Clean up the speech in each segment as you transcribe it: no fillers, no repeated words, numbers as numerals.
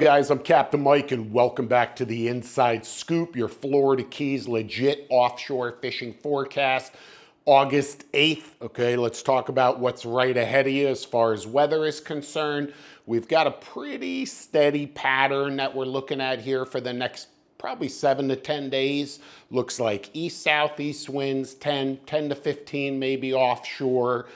Guys, I'm Captain Mike and welcome back to the Inside Scoop, your Florida Keys legit offshore fishing forecast. August 8th, okay, let's talk about what's right ahead of you as far as weather is concerned. We've got a pretty steady pattern that we're looking at here for the next probably 7 to 10 days. Looks like east-southeast winds, 10 to 15 maybe offshore.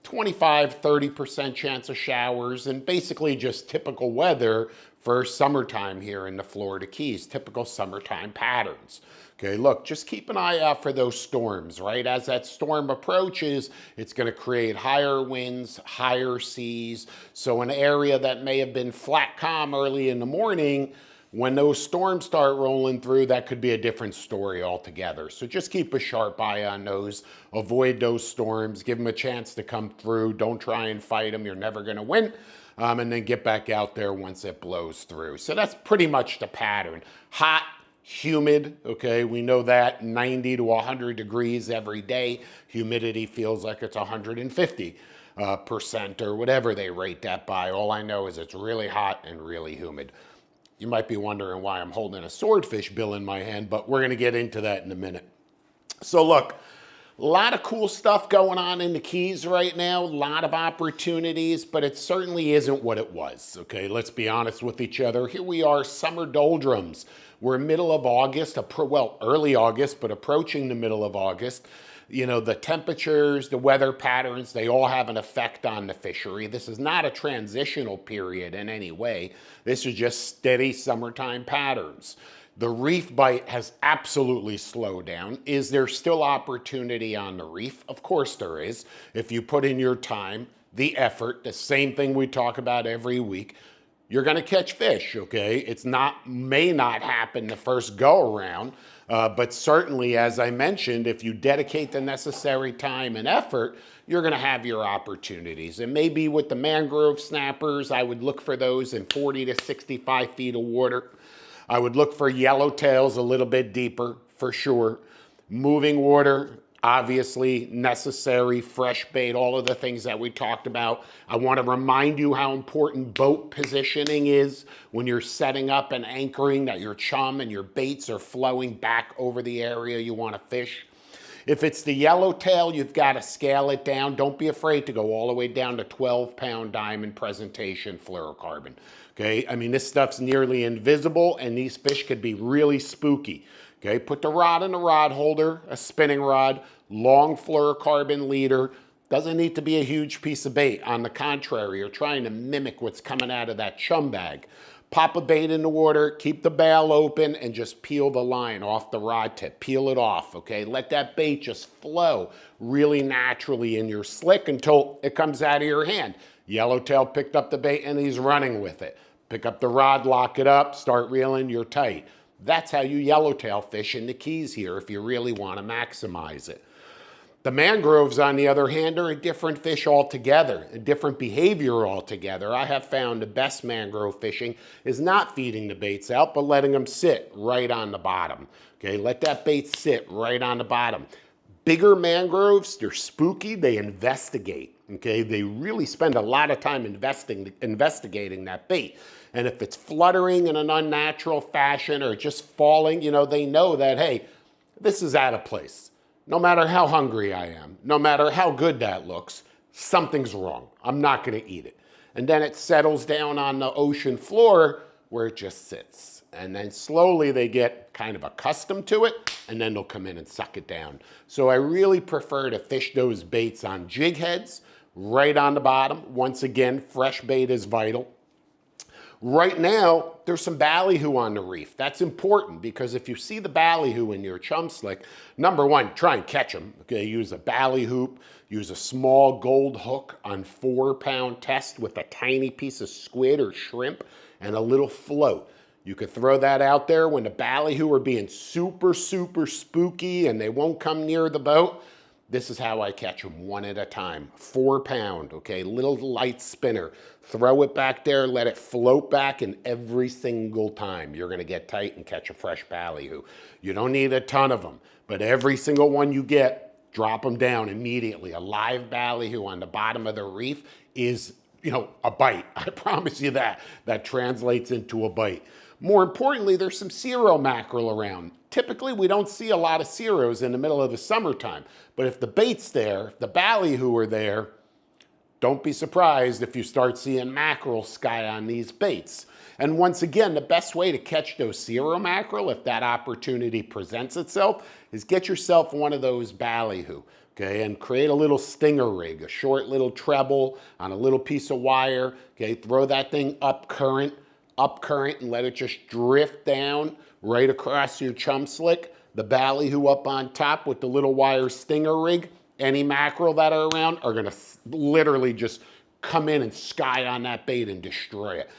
25–30% chance of showers, and basically just typical weather for summertime here in the Florida Keys, typical summertime patterns. Okay, look, just keep an eye out for those storms, right? As that storm approaches, it's gonna create higher winds, higher seas. So an area that may have been flat calm early in the morning, when those storms start rolling through, that could be a different story altogether. So just keep a sharp eye on those. Avoid those storms. Give them a chance to come through. Don't try and fight them. You're never going to win. And then get back out there once it blows through. So that's pretty much the pattern. Hot, humid, okay? We know that 90 to 100 degrees every day. Humidity feels like it's 150% or whatever they rate that by. All I know is it's really hot and really humid. You might be wondering why I'm holding a swordfish bill in my hand, but we're gonna get into that in a minute. So look, a lot of cool stuff going on in the Keys right now, a lot of opportunities, but it certainly isn't what it was, okay? Let's be honest with each other. Here we are, summer doldrums. We're middle of August, well, early August, but approaching the middle of August. You know, the temperatures, the weather patterns, they all have an effect on the fishery. This is not a transitional period in any way. This is just steady summertime patterns. The reef bite has absolutely slowed down. Is there still opportunity on the reef? Of course there is. If you put in your time, the effort, the same thing we talk about every week, you're gonna catch fish, okay? It's may not happen the first go around, but certainly, as I mentioned, if you dedicate the necessary time and effort, you're gonna have your opportunities. And maybe with the mangrove snappers, I would look for those in 40 to 65 feet of water. I would look for yellowtails a little bit deeper, for sure. Moving water, obviously necessary, fresh bait, all of the things that we talked about. I want to remind you how important boat positioning is when you're setting up and anchoring, that your chum and your baits are flowing back over the area you want to fish. If it's the yellowtail, you've got to scale it down. Don't be afraid to go all the way down to 12-pound diamond presentation fluorocarbon. Okay, I mean, this stuff's nearly invisible and these fish could be really spooky. Okay, put the rod in the rod holder, a spinning rod, long fluorocarbon leader. Doesn't need to be a huge piece of bait. On the contrary, you're trying to mimic what's coming out of that chum bag. Pop a bait in the water, keep the bail open, and just peel the line off the rod tip. Peel it off, okay? Let that bait just flow really naturally in your slick until it comes out of your hand. Yellowtail picked up the bait and he's running with it. Pick up the rod, lock it up, start reeling, you're tight. That's how you yellowtail fish in the Keys here if you really want to maximize it. The mangroves, on the other hand, are a different fish altogether, a different behavior altogether. I have found the best mangrove fishing is not feeding the baits out, but letting them sit right on the bottom. Okay, let that bait sit right on the bottom. Bigger mangroves, they're spooky, they investigate. Okay, they really spend a lot of time investigating that bait. And if it's fluttering in an unnatural fashion or just falling, you know, they know that, hey, this is out of place. No matter how hungry I am, no matter how good that looks, something's wrong. I'm not gonna eat it. And then it settles down on the ocean floor where it just sits. And then slowly they get kind of accustomed to it, and then they'll come in and suck it down. So I really prefer to fish those baits on jig heads, right on the bottom. Once again, fresh bait is vital. Right now, there's some ballyhoo on the reef. That's important because if you see the ballyhoo in your chum slick, number one, try and catch them. Okay, use a ballyhoop, use a small gold hook on 4-pound test with a tiny piece of squid or shrimp and a little float. You could throw that out there when the ballyhoo are being super, super spooky and they won't come near the boat. This is how I catch them, one at a time. 4-pound, okay, little light spinner. Throw it back there, let it float back, and every single time you're gonna get tight and catch a fresh ballyhoo. You don't need a ton of them, but every single one you get, drop them down immediately. A live ballyhoo on the bottom of the reef is a bite. I promise you that. That translates into a bite. More importantly, there's some cirro mackerel around. Typically, we don't see a lot of cirros in the middle of the summertime. But if the bait's there, if the ballyhoo are there, don't be surprised if you start seeing mackerel sky on these baits. And once again, the best way to catch those cirro mackerel, if that opportunity presents itself, is get yourself one of those ballyhoo, okay, and create a little stinger rig, a short little treble on a little piece of wire, okay, throw that thing up current, and let it just drift down right across your chum slick, the ballyhoo up on top with the little wire stinger rig. Any mackerel that are around are gonna literally just come in and sky on that bait and destroy it.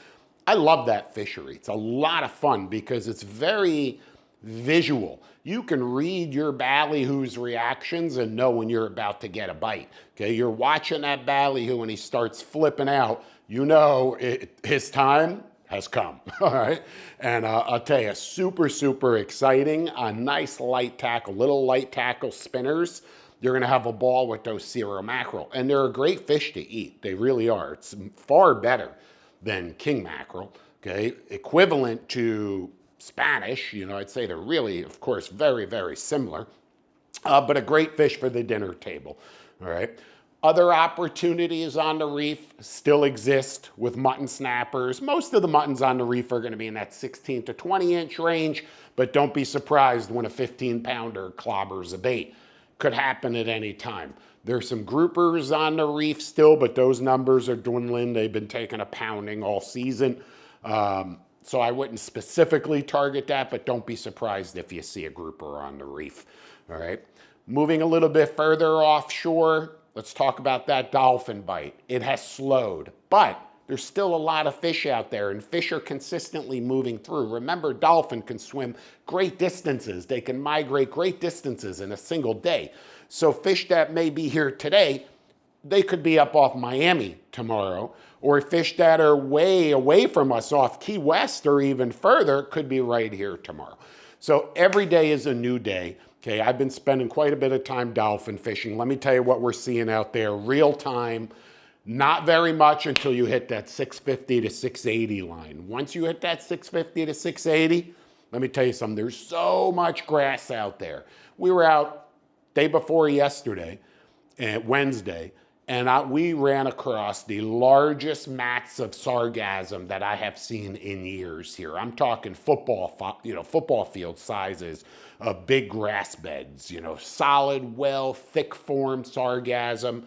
I love that fishery. It's a lot of fun because it's very visual. You can read your ballyhoo's reactions and know when you're about to get a bite. Okay, you're watching that ballyhoo and he starts flipping out. You know his time has come, all right? And I'll tell you, super, super exciting. A nice light tackle, little light tackle spinners. You're gonna have a ball with those cirro mackerel. And they're a great fish to eat. They really are. It's far better than king mackerel, okay? Equivalent to Spanish, I'd say they're really, of course, very, very similar, but a great fish for the dinner table, all right? Other opportunities on the reef still exist with mutton snappers. Most of the muttons on the reef are gonna be in that 16 to 20 inch range, but don't be surprised when a 15-pounder clobbers a bait. Could happen at any time. There's some groupers on the reef still, but those numbers are dwindling. They've been taking a pounding all season. So I wouldn't specifically target that, but don't be surprised if you see a grouper on the reef, all right? Moving a little bit further offshore, let's talk about that dolphin bite. It has slowed, but there's still a lot of fish out there, and fish are consistently moving through. Remember, dolphin can swim great distances. They can migrate great distances in a single day. So fish that may be here today, they could be up off Miami tomorrow, or fish that are way away from us off Key West or even further could be right here tomorrow. So every day is a new day. Okay, I've been spending quite a bit of time dolphin fishing. Let me tell you what we're seeing out there, real time. Not very much until you hit that 650 to 680 line. Once you hit that 650 to 680, let me tell you something, there's so much grass out there. We were out day before yesterday, Wednesday, and we ran across the largest mats of sargassum that I have seen in years here. I'm talking football field sizes of big grass beds, solid, thick formed sargassum.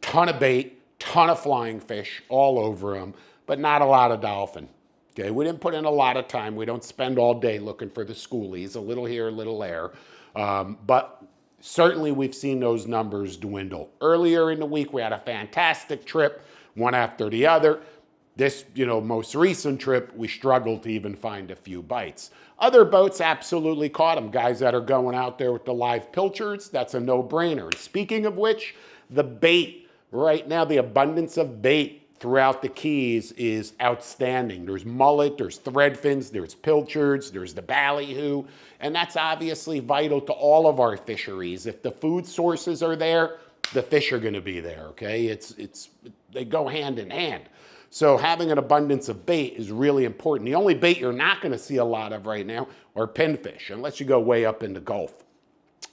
Ton of bait, ton of flying fish all over them, but not a lot of dolphin. Okay, we didn't put in a lot of time. We don't spend all day looking for the schoolies, a little here, a little there. But certainly we've seen those numbers dwindle. Earlier in the week, we had a fantastic trip, one after the other. This, most recent trip, we struggled to even find a few bites. Other boats absolutely caught them. Guys that are going out there with the live pilchards, that's a no-brainer. Speaking of which, the bait. Right now, the abundance of bait throughout the Keys is outstanding. There's mullet, there's threadfins, there's pilchards, there's the ballyhoo, and that's obviously vital to all of our fisheries. If the food sources are there, the fish are gonna be there, okay? They go hand in hand. So having an abundance of bait is really important. The only bait you're not gonna see a lot of right now are pinfish, unless you go way up in the Gulf.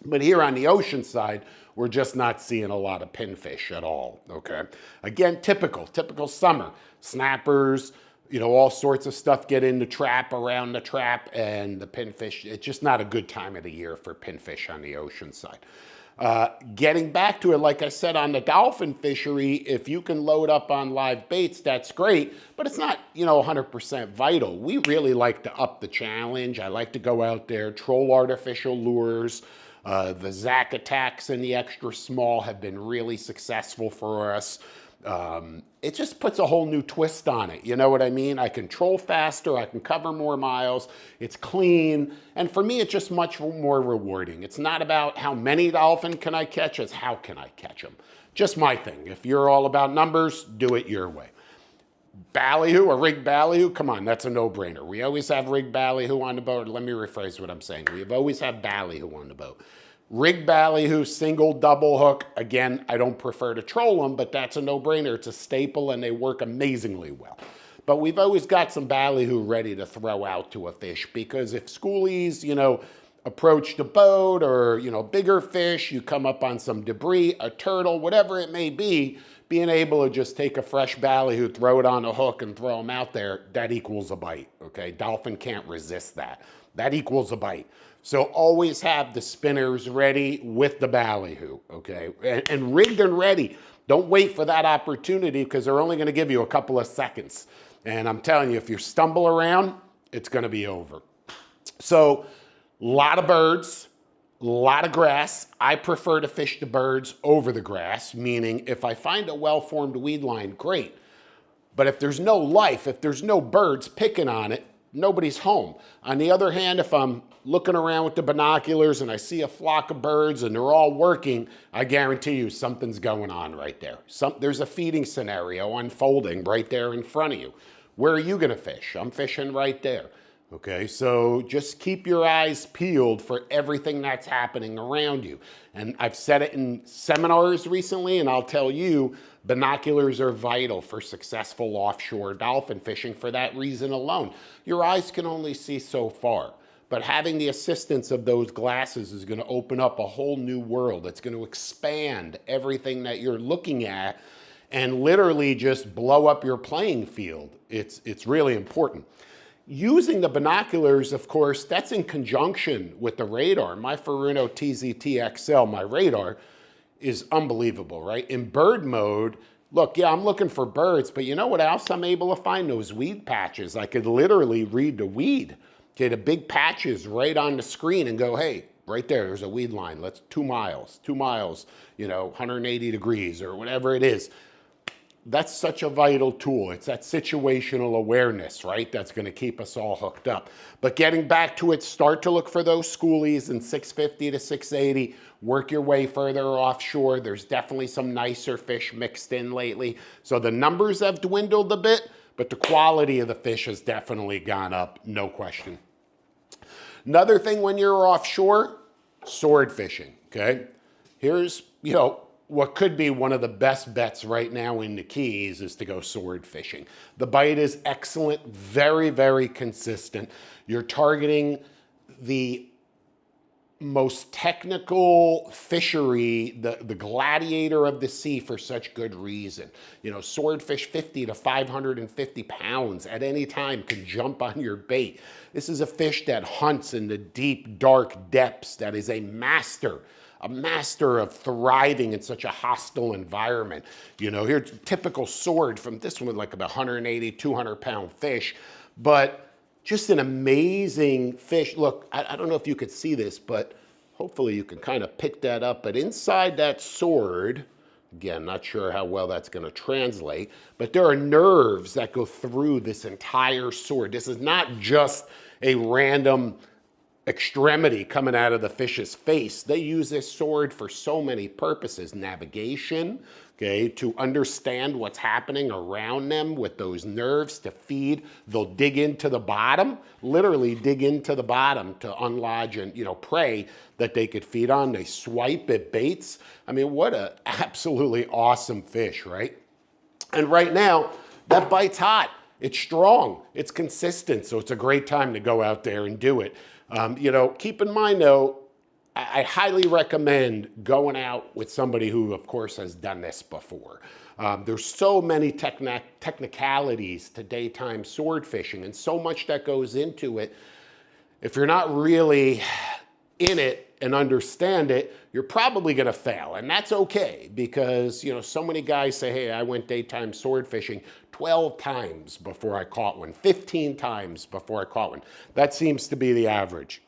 But here on the ocean side, we're just not seeing a lot of pinfish at all, okay? Again, typical summer. Snappers, all sorts of stuff get in the trap, around the trap, and the pinfish, it's just not a good time of the year for pinfish on the ocean side. Getting back to it, like I said, on the dolphin fishery, if you can load up on live baits, that's great, but it's not, 100% vital. We really like to up the challenge. I like to go out there, troll artificial lures. The Zac attacks and the extra small have been really successful for us. It just puts a whole new twist on it. You know what I mean? I can troll faster, I can cover more miles, it's clean, and for me, it's just much more rewarding. It's not about how many dolphin can I catch, it's how can I catch them. Just my thing. If you're all about numbers, do it your way. Ballyhoo, a rigged ballyhoo, come on, that's a no-brainer. We always have rigged ballyhoo on the boat. Let me rephrase what I'm saying. We've always had ballyhoo on the boat. Rig ballyhoo, single, double hook. Again, I don't prefer to troll them, but that's a no-brainer. It's a staple and they work amazingly well. But we've always got some ballyhoo ready to throw out to a fish because if schoolies, approach the boat or, bigger fish, you come up on some debris, a turtle, whatever it may be, being able to just take a fresh ballyhoo, throw it on a hook and throw them out there, that equals a bite, okay? Dolphin can't resist that. That equals a bite. So always have the spinners ready with the ballyhoo, okay? And rigged and ready. Don't wait for that opportunity because they're only gonna give you a couple of seconds. And I'm telling you, if you stumble around, it's gonna be over. So, a lot of birds, a lot of grass. I prefer to fish the birds over the grass, meaning if I find a well-formed weed line, great. But if there's no life, if there's no birds picking on it, nobody's home. On the other hand, if I'm looking around with the binoculars and I see a flock of birds and they're all working, I guarantee you something's going on right there. There's a feeding scenario unfolding right there in front of you. Where are you gonna fish? I'm fishing right there. Okay, so just keep your eyes peeled for everything that's happening around you. And I've said it in seminars recently, and I'll tell you, binoculars are vital for successful offshore dolphin fishing for that reason alone. Your eyes can only see so far, but having the assistance of those glasses is gonna open up a whole new world. It's gonna expand everything that you're looking at and literally just blow up your playing field. It's really important. Using the binoculars, of course, that's in conjunction with the radar. My Furuno TZT XL, my radar, is unbelievable, right? In bird mode, look, yeah, I'm looking for birds, but you know what else I'm able to find? Those weed patches. I could literally read the weed. Okay, the big patches right on the screen and go, hey, right there's a weed line. Let's 2 miles, 180 degrees or whatever it is. That's such a vital tool. It's that situational awareness, right? That's gonna keep us all hooked up. But getting back to it, start to look for those schoolies in 650 to 680, work your way further offshore. There's definitely some nicer fish mixed in lately. So the numbers have dwindled a bit, but the quality of the fish has definitely gone up, no question. Another thing when you're offshore, sword fishing, okay? Here's, what could be one of the best bets right now in the Keys is to go sword fishing. The bite is excellent, very, very consistent. You're targeting the most technical fishery, the gladiator of the sea for such good reason. Swordfish 50 to 550 pounds at any time can jump on your bait. This is a fish that hunts in the deep, dark depths, that is a master of thriving in such a hostile environment. Here's a typical sword from this one, like about 180, 200 pound fish, but just an amazing fish. Look, I don't know if you could see this, but hopefully you can kind of pick that up. But inside that sword, again, not sure how well that's gonna translate, but there are nerves that go through this entire sword. This is not just a random extremity coming out of the fish's face. They use this sword for so many purposes. Navigation, okay, to understand what's happening around them with those nerves, to feed. They'll dig into the bottom, literally dig into the bottom to unlodge and, prey that they could feed on. They swipe at baits. I mean, what a absolutely awesome fish, right? And right now, that bite's hot. It's strong, it's consistent, so it's a great time to go out there and do it. Keep in mind though, I highly recommend going out with somebody who, of course, has done this before. There's so many technicalities to daytime sword fishing and so much that goes into it. If you're not really in it and understand it, you're probably gonna fail. And that's okay because, so many guys say, hey, I went daytime sword fishing 12 times before I caught one, 15 times before I caught one. That seems to be the average.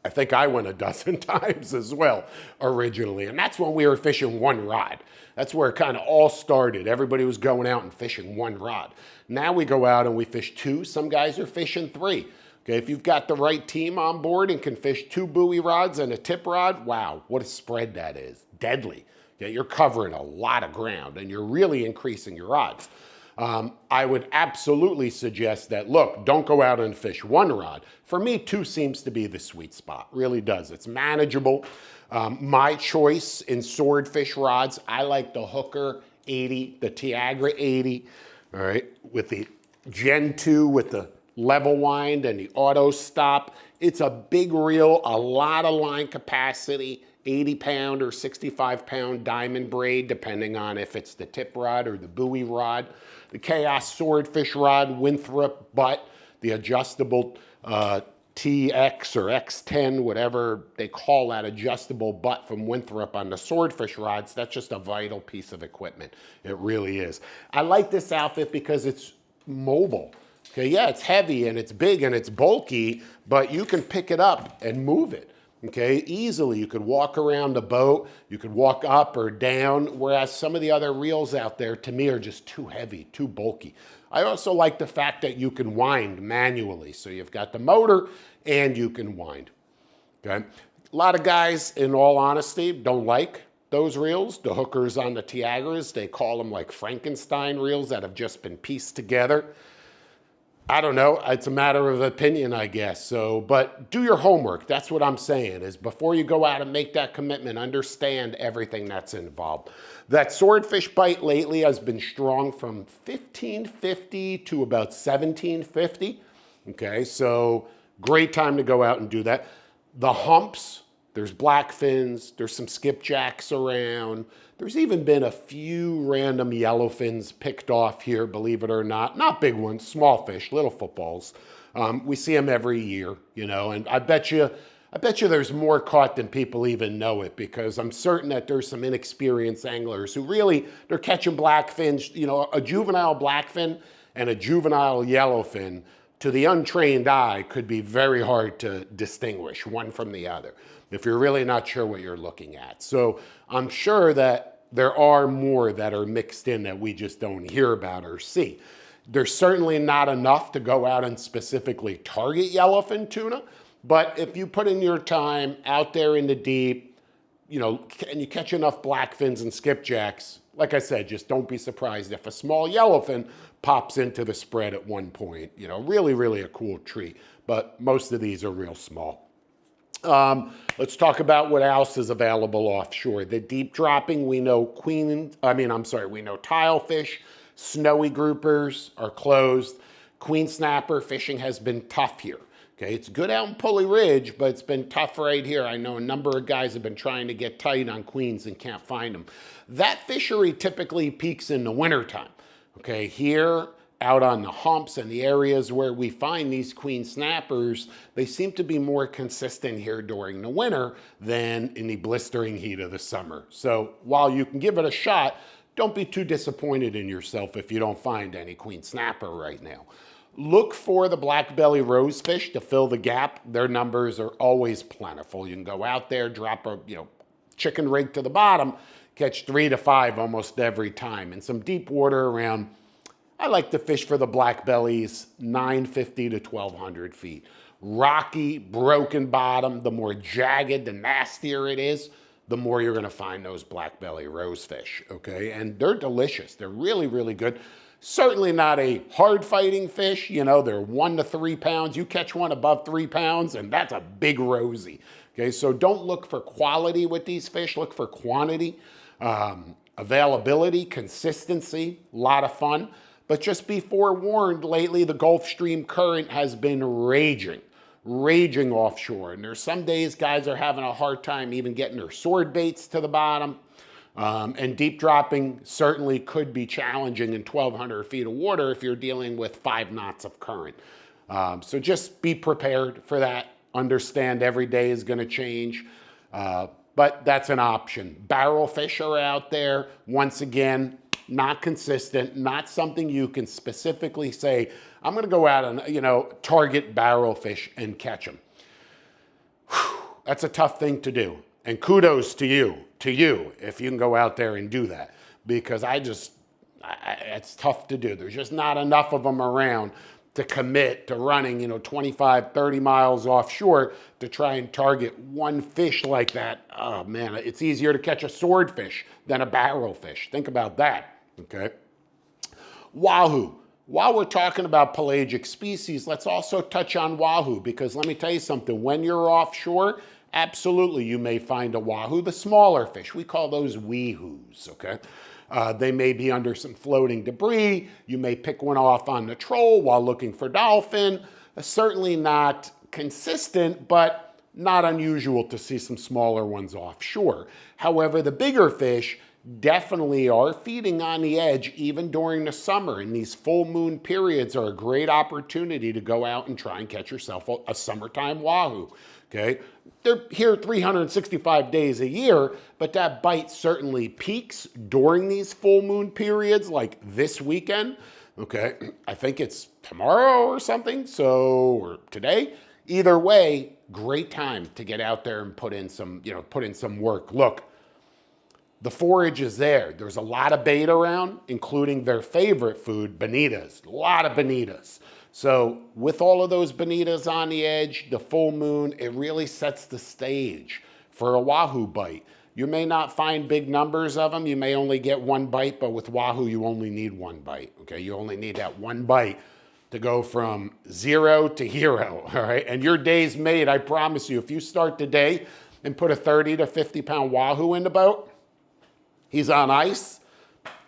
I think I went a dozen times as well originally. And that's when we were fishing one rod. That's where it kind of all started. Everybody was going out and fishing one rod. Now we go out and we fish 2. Some guys are fishing 3. Okay, if you've got the right team on board and can fish 2 buoy rods and a tip rod, wow, what a spread that is. Deadly. Okay, you're covering a lot of ground and you're really increasing your odds. I would absolutely suggest that, look, don't go out and fish one rod. For me, two seems to be the sweet spot, really does. It's manageable. My choice in swordfish rods, I like the Hooker 80, the Tiagra 80, all right, with the Gen 2 with the level wind and the auto stop. It's a big reel, a lot of line capacity, 80-pound or 65-pound diamond braid, depending on if it's the tip rod or the buoy rod. The Chaos Swordfish rod, Winthrop butt, the adjustable TX or X10, whatever they call that adjustable butt from Winthrop on the Swordfish rods. That's just a vital piece of equipment. It really is. I like this outfit because it's mobile. Okay, yeah, it's heavy and it's big and it's bulky, but you can pick it up and move it. Okay, easily. You could walk around the boat, you could walk up or down, whereas some of the other reels out there, to me, are just too heavy, too bulky. I also like the fact that you can wind manually. So you've got the motor and you can wind. Okay, a lot of guys, in all honesty, don't like those reels, the hookers on the Tiagras. They call them like Frankenstein reels that have just been pieced together. I don't know, it's a matter of opinion, I guess. So, but do your homework. That's what I'm saying, is before you go out and make that commitment, understand everything that's involved. That swordfish bite lately has been strong from 1550 to about 1750. Okay, so great time to go out and do that. The humps, there's blackfins, there's some skipjacks around. There's even been a few random yellowfins picked off here, believe it or not. Not big ones, small fish, little footballs. We see them every year, you know, and I bet you there's more caught than people even know it, because I'm certain that there's some inexperienced anglers who really, they're catching blackfins, you know, a juvenile blackfin and a juvenile yellowfin, to the untrained eye, could be very hard to distinguish one from the other if you're really not sure what you're looking at. So I'm sure that there are more that are mixed in that we just don't hear about or see. There's certainly not enough to go out and specifically target yellowfin tuna, but if you put in your time out there in the deep, you know, and you catch enough blackfins and skipjacks, like I said, just don't be surprised if a small yellowfin pops into the spread at one point. You know, really, really a cool treat, but most of these are real small. Let's talk about what else is available offshore. The deep dropping, we know we know tilefish, snowy groupers are closed. Queen snapper fishing has been tough here. Okay, it's good out in Pulley Ridge, but it's been tough right here. I know a number of guys have been trying to get tight on queens and can't find them. That fishery typically peaks in the wintertime. Okay, here out on the humps and the areas where we find these queen snappers, they seem to be more consistent here during the winter than in the blistering heat of the summer. So while you can give it a shot, don't be too disappointed in yourself if you don't find any queen snapper right now. Look for the black belly rosefish to fill the gap. Their numbers are always plentiful. You can go out there, drop a chicken rig to the bottom, catch 3 to 5 almost every time. And some deep water around, I like to fish for the black bellies, 950 to 1200 feet. Rocky, broken bottom, the more jagged, the nastier it is, the more you're gonna find those black belly rosefish, okay? And they're delicious. They're really, really good. Certainly not a hard fighting fish. You know, they're 1 to 3 pounds. You catch one above 3 pounds and that's a big rosy. Okay, so don't look for quality with these fish, look for quantity, availability, consistency, a lot of fun. But just be forewarned, lately the Gulf Stream current has been raging offshore. And there's some days guys are having a hard time even getting their sword baits to the bottom. And deep dropping certainly could be challenging in 1,200 feet of water if you're dealing with 5 knots of current. So just be prepared for that. Understand every day is going to change, but that's an option. Barrel fish are out there. Once again, not consistent, not something you can specifically say, I'm going to go out and, target barrel fish and catch them. That's a tough thing to do. And kudos to you, if you can go out there and do that, because it's tough to do. There's just not enough of them around to commit to running, 25, 30 miles offshore to try and target one fish like that. Oh man, it's easier to catch a swordfish than a barrel fish. Think about that, okay? Wahoo. While we're talking about pelagic species, let's also touch on wahoo, because let me tell you something, when you're offshore, absolutely you may find a wahoo, the smaller fish. We call those weehoos, okay? They may be under some floating debris. You may pick one off on the troll while looking for dolphin. Certainly not consistent, but not unusual to see some smaller ones offshore. However, the bigger fish definitely are feeding on the edge even during the summer, and these full moon periods are a great opportunity to go out and try and catch yourself a summertime wahoo. Okay, they're here 365 days a year, but that bite certainly peaks during these full moon periods, like this weekend. Okay, I think it's tomorrow or something, or today. Either way, great time to get out there and put in some work. Look, the forage is there. There's a lot of bait around, including their favorite food, bonitas. A lot of bonitas. So with all of those bonitas on the edge, the full moon, it really sets the stage for a wahoo bite. You may not find big numbers of them. You may only get one bite, but with wahoo, you only need one bite. Okay, you only need that one bite to go from 0 to hero, all right? And your day's made, I promise you. If you start the day and put a 30 to 50 pound wahoo in the boat, he's on ice,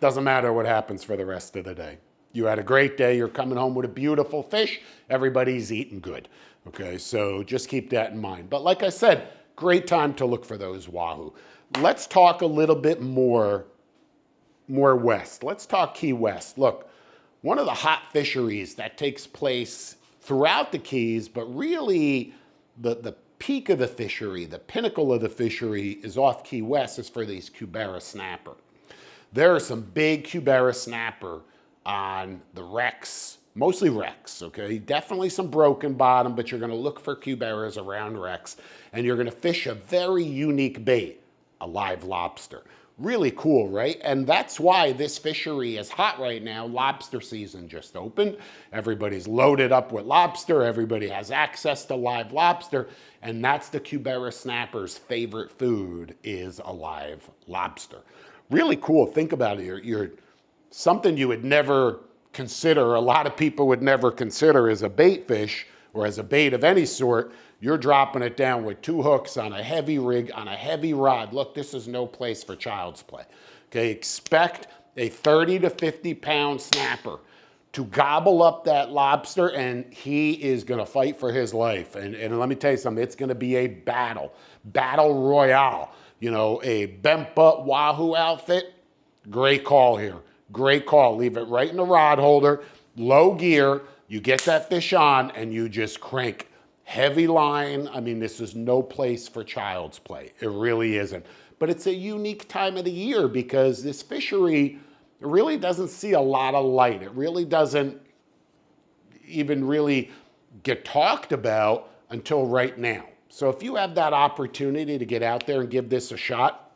doesn't matter what happens for the rest of the day. You had a great day, you're coming home with a beautiful fish, everybody's eating good. Okay, so just keep that in mind. But like I said, great time to look for those wahoo. Let's talk a little bit more west. Let's talk Key West. Look, one of the hot fisheries that takes place throughout the Keys, but really the peak of the fishery, the pinnacle of the fishery is off Key West, is for these cubera snapper. There are some big cubera snapper on the wrecks, mostly wrecks, okay? Definitely some broken bottom, but you're gonna look for cuberas around wrecks, and you're gonna fish a very unique bait, a live lobster. Really cool, right? And that's why this fishery is hot right now. Lobster season just opened. Everybody's loaded up with lobster. Everybody has access to live lobster. And that's the cubera snapper's favorite food, is a live lobster. Really cool. Think about it. You're something you would never consider, a lot of people would never consider as a bait fish or as a bait of any sort. You're dropping it down with 2 hooks on a heavy rig, on a heavy rod. Look, this is no place for child's play. Okay, expect a 30 to 50 pound snapper to gobble up that lobster, and he is gonna fight for his life. And let me tell you something, it's gonna be a battle royale. You know, a bent butt wahoo outfit, great call here. Great call, leave it right in the rod holder, low gear, you get that fish on and you just crank. Heavy line, I mean, this is no place for child's play. It really isn't. But it's a unique time of the year because this fishery really doesn't see a lot of light. It really doesn't even really get talked about until right now. So if you have that opportunity to get out there and give this a shot,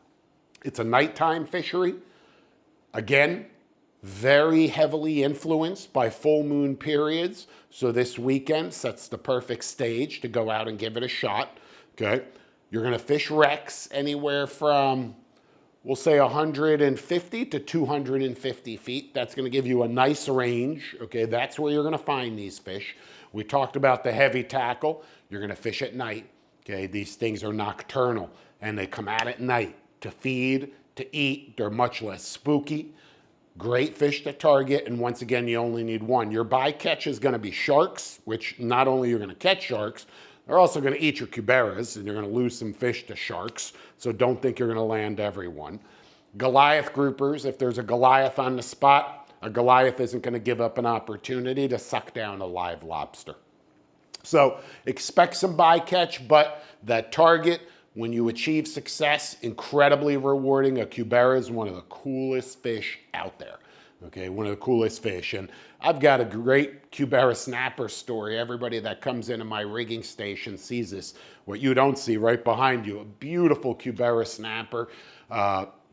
it's a nighttime fishery. Again, very heavily influenced by full moon periods. So this weekend sets the perfect stage to go out and give it a shot, okay? You're gonna fish wrecks anywhere from, we'll say 150 to 250 feet. That's gonna give you a nice range, okay? That's where you're gonna find these fish. We talked about the heavy tackle. You're gonna fish at night, okay? These things are nocturnal and they come out at night to feed, to eat. They're much less spooky. Great fish to target, and once again, you only need one. Your bycatch is gonna be sharks, which not only you're gonna catch sharks, they're also gonna eat your cuberas, and you're gonna lose some fish to sharks, so don't think you're gonna land everyone. Goliath groupers, if there's a Goliath on the spot, a Goliath isn't gonna give up an opportunity to suck down a live lobster. So expect some bycatch, but that target, when you achieve success, incredibly rewarding. A cubera is one of the coolest fish out there. Okay, one of the coolest fish. And I've got a great cubera snapper story. Everybody that comes into my rigging station sees this. What you don't see right behind you, a beautiful cubera snapper,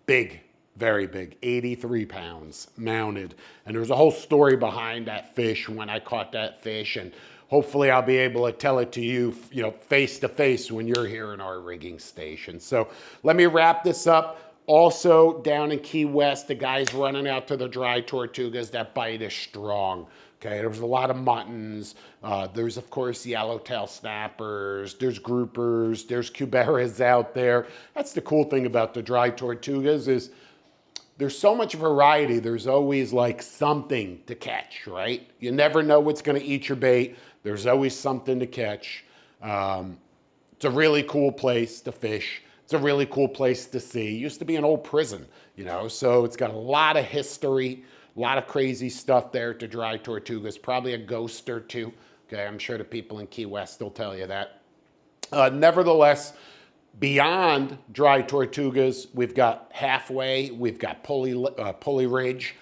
big, very big, 83 pounds mounted. And there's a whole story behind that fish when I caught that fish. And hopefully I'll be able to tell it to you, face to face when you're here in our rigging station. So let me wrap this up. Also, down in Key West, the guys running out to the dry tortugas, that bite is strong. Okay, there's a lot of muttons. There's, of course, yellowtail snappers. There's groupers. There's cuberas out there. That's the cool thing about the dry tortugas is there's so much variety. There's always like something to catch, right? You never know what's going to eat your bait. There's always something to catch. It's a really cool place to fish. It's a really cool place to see. It used to be an old prison, you know, so it's got a lot of history. A lot of crazy stuff there to dry tortugas, probably a ghost or two. Okay, I'm sure the people in Key West will tell you that. Nevertheless, beyond dry tortugas, we've got halfway, we've got pulley ridge.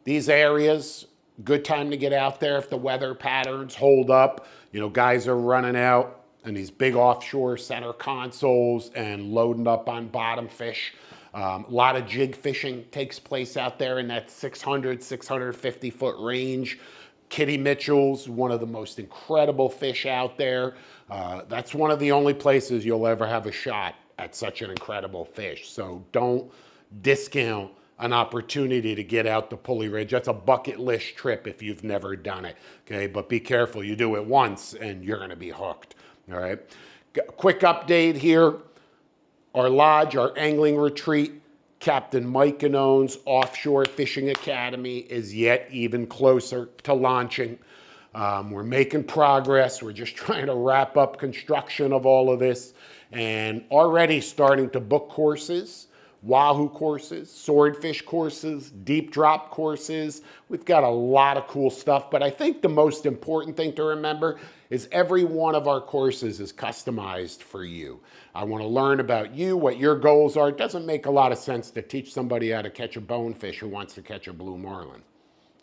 These areas, good time to get out there if the weather patterns hold up. You know, guys are running out in these big offshore center consoles and loading up on bottom fish. A lot of jig fishing takes place out there in that 600, 650 foot range. Kitty Mitchell's one of the most incredible fish out there. That's one of the only places you'll ever have a shot at such an incredible fish. So don't discount an opportunity to get out the Pulley Ridge. That's a bucket list trip if you've never done it. Okay, but be careful. You do it once and you're going to be hooked. All right. Quick update here. Our lodge, our angling retreat, Captain Mike Genoun's Offshore Fishing Academy is yet even closer to launching. We're making progress. We're just trying to wrap up construction of all of this and already starting to book courses, wahoo courses, swordfish courses, deep drop courses. We've got a lot of cool stuff, but I think the most important thing to remember is every one of our courses is customized for you. I want to learn about you, what your goals are. It doesn't make a lot of sense to teach somebody how to catch a bonefish who wants to catch a blue marlin.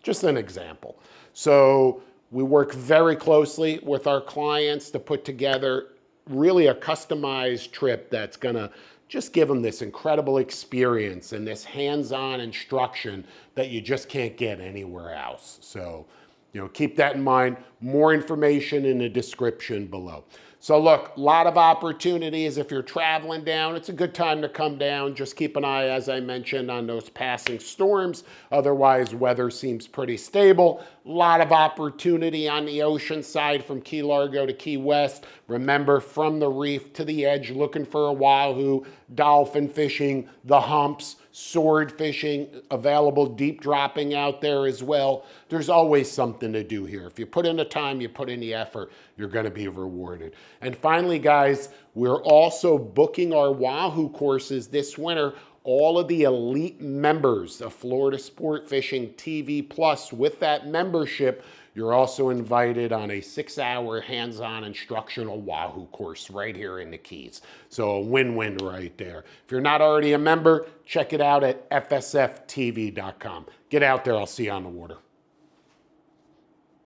Just an example. So we work very closely with our clients to put together really a customized trip that's going to just give them this incredible experience and this hands-on instruction that you just can't get anywhere else. So, you know, keep that in mind. More information in the description below. So look, a lot of opportunities. If you're traveling down, it's a good time to come down. Just keep an eye, as I mentioned, on those passing storms. Otherwise, weather seems pretty stable. A lot of opportunity on the ocean side from Key Largo to Key West. Remember, from the reef to the edge, looking for a wahoo, dolphin fishing, the humps, sword fishing, available deep dropping out there as well. There's always something to do here. If you put in the time, you put in the effort, you're going to be rewarded. And finally, guys, we're also booking our wahoo courses this winter. All of the elite members of Florida Sport Fishing TV Plus, with that membership, you're also invited on a 6-hour hands-on instructional wahoo course right here in the Keys. So a win-win right there. If you're not already a member, check it out at fsftv.com. Get out there. I'll see you on the water.